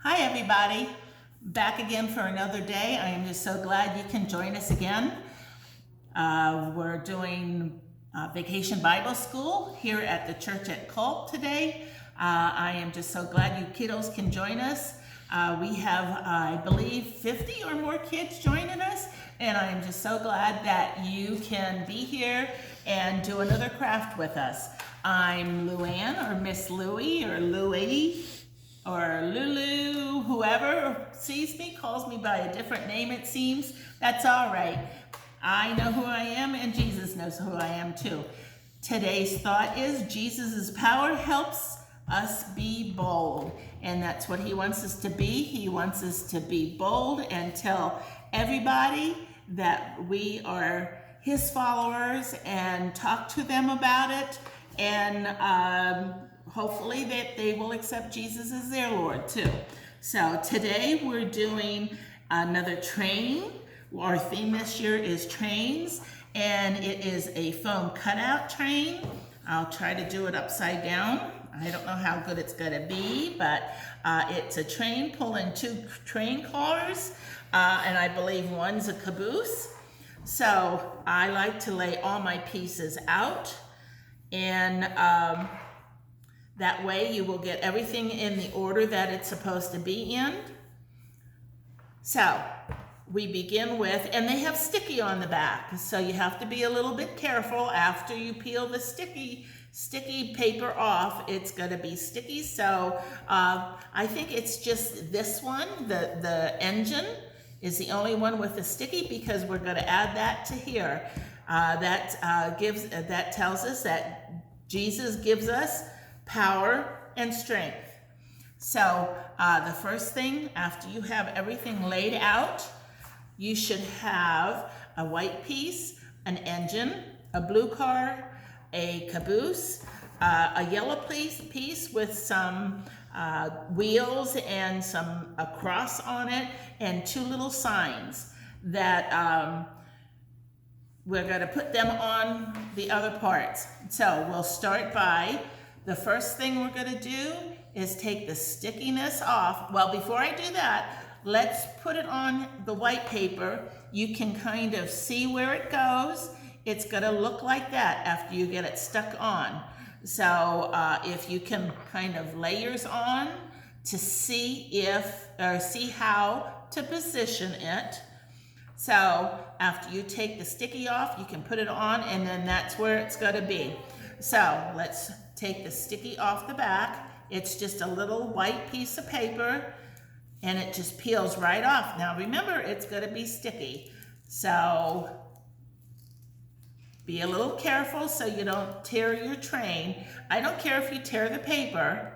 Hi everybody, back again for another day. I am just so glad you can join us again. We're doing Vacation Bible School here at the church at Culp today. I am just so glad you kiddos can join us. We have, I believe, 50 or more kids joining us, and I am just so glad that you can be here and do another craft with us. I'm Luann, or Miss Louie, or Louie, or Lulu. Whoever sees me calls me by a different name, it seems. That's all right. I know who I am, and Jesus knows who I am too. Today's thought is Jesus' power helps us be bold, and that's what he wants us to be. He wants us to be bold and tell everybody that we are his followers and talk to them about it, and hopefully that they will accept Jesus as their Lord too. So today we're doing another training. Our theme this year is trains, and it is a foam cutout train. I'll try to do it upside down. I don't know how good it's going to be, but it's a train pulling two train cars, and I believe one's a caboose. So I like to lay all my pieces out, and that way you will get everything in the order that it's supposed to be in. So we begin with, and they have sticky on the back, so you have to be a little bit careful after you peel the sticky paper off. It's going to be sticky, so I think it's just this one, the engine is the only one with the sticky, because we're going to add that to here. That tells us that Jesus gives us power and strength. So the first thing, after you have everything laid out, you should have a white piece, an engine, a blue car, a caboose, a yellow piece with some wheels and a cross on it, and two little signs that we're going to put them on the other parts. So we'll start by, the first thing we're going to do is take the stickiness off. Well, before I do that, let's put it on the white paper. You can kind of see where it goes. It's going to look like that after you get it stuck on. So if you can kind of layers on to see how to position it. So after you take the sticky off, you can put it on, and then that's where it's going to be. So let's take the sticky off the back. It's just a little white piece of paper, and it just peels right off. Now remember, it's going to be sticky, so be a little careful so you don't tear your train. I don't care if you tear the paper,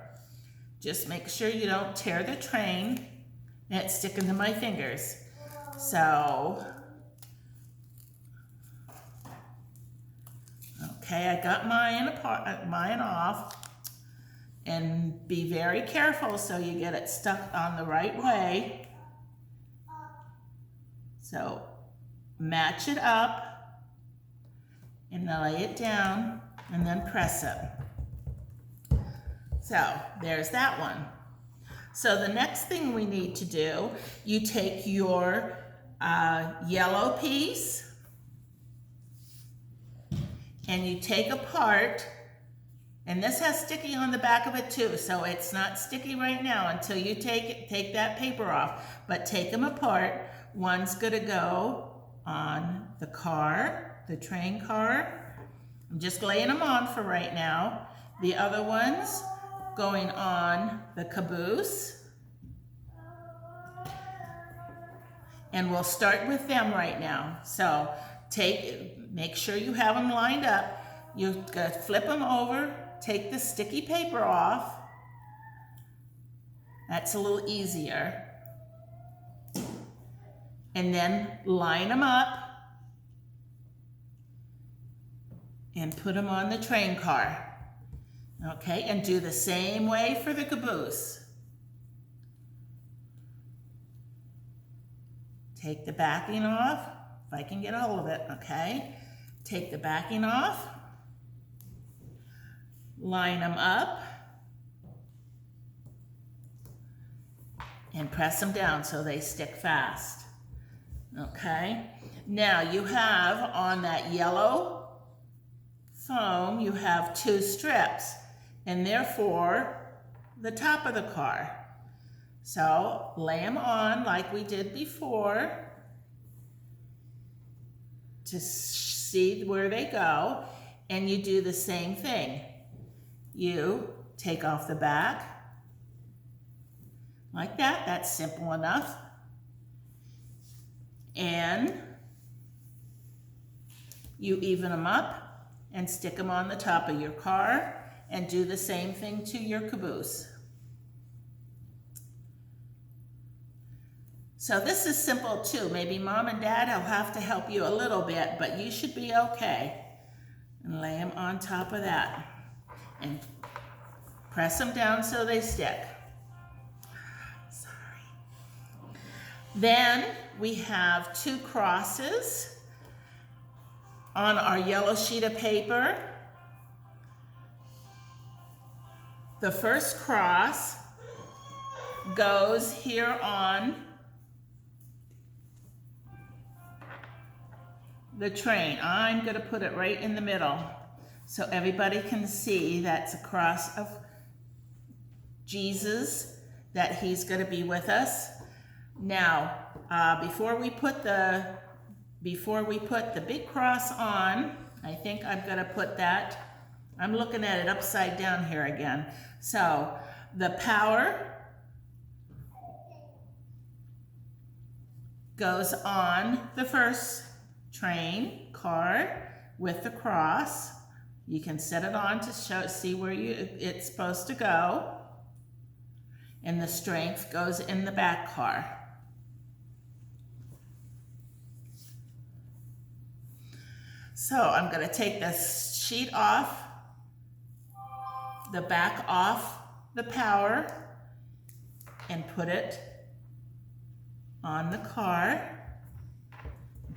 just make sure you don't tear the train. And it's sticking to my fingers. So, okay, I got mine off. And be very careful so you get it stuck on the right way. So match it up and lay it down and then press it. So there's that one. So the next thing we need to do, you take your yellow piece and you take apart. And this has sticky on the back of it too, so it's not sticky right now until you take that paper off. But take them apart. One's gonna go on the car, the train car. I'm just laying them on for right now. The other one's going on the caboose. And we'll start with them right now. So make sure you have them lined up. You're gonna flip them over. Take the sticky paper off. That's a little easier. And then line them up and put them on the train car. Okay, and do the same way for the caboose. Take the backing off, if I can get a hold of it, okay? Take the backing off. Line them up and press them down so they stick fast. Okay? Now you have on that yellow foam, you have 2 strips, and therefore the top of the car. So lay them on like we did before to see where they go, and you do the same thing. You take off the back like that. That's simple enough. And you even them up and stick them on the top of your car, and do the same thing to your caboose. So this is simple too. Maybe mom and dad will have to help you a little bit, but you should be okay. And lay them on top of that and press them down so they stick. Sorry. Then we have 2 crosses on our yellow sheet of paper. The first cross goes here on the train. I'm going to put it right in the middle so everybody can see that's a cross of Jesus, that he's going to be with us. Now, before we put the big cross on, I think I'm going to put that, I'm looking at it upside down here again. So the power goes on the first car with the cross. You can set it on to see where it's supposed to go. And the strength goes in the back car. So I'm going to take this sheet off, the back off the power, and put it on the car.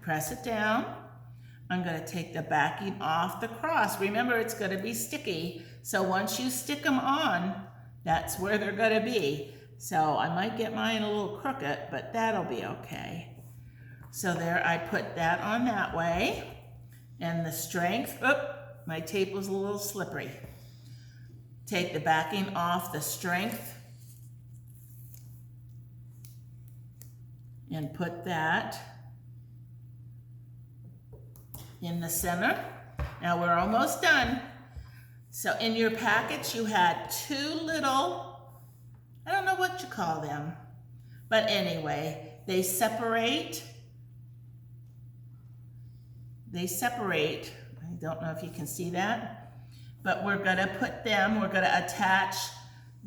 Press it down. I'm going to take the backing off the cross. Remember, it's going to be sticky. So once you stick them on, that's where they're going to be. So I might get mine a little crooked, but that'll be okay. So there, I put that on that way. And the strength, my tape was a little slippery. Take the backing off the strength and put that in the center. Now we're almost done. So in your package you had 2 little, I don't know what you call them, but anyway, they separate. I don't know if you can see that, but we're gonna attach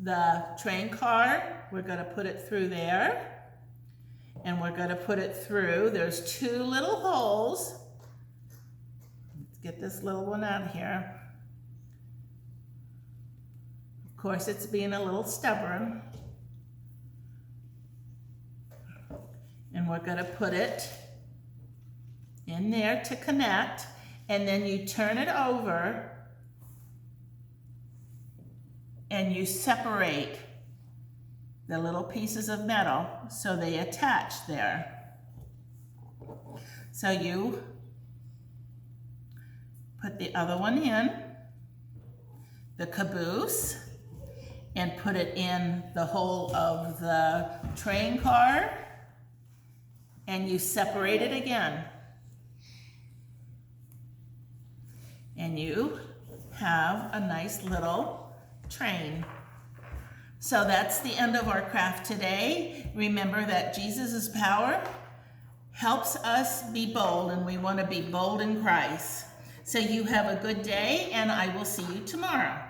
the train car. We're gonna put it through there, and we're gonna put it through. There's 2 little holes. Let's get this little one out of here. Of course, it's being a little stubborn. And we're gonna put it in there to connect, and then you turn it over and you separate the little pieces of metal so they attach there. So you put the other one in, the caboose, and put it in the hole of the train car, and you separate it again. And you have a nice little train. So that's the end of our craft today. Remember that Jesus' power helps us be bold, and we want to be bold in Christ. So you have a good day, and I will see you tomorrow.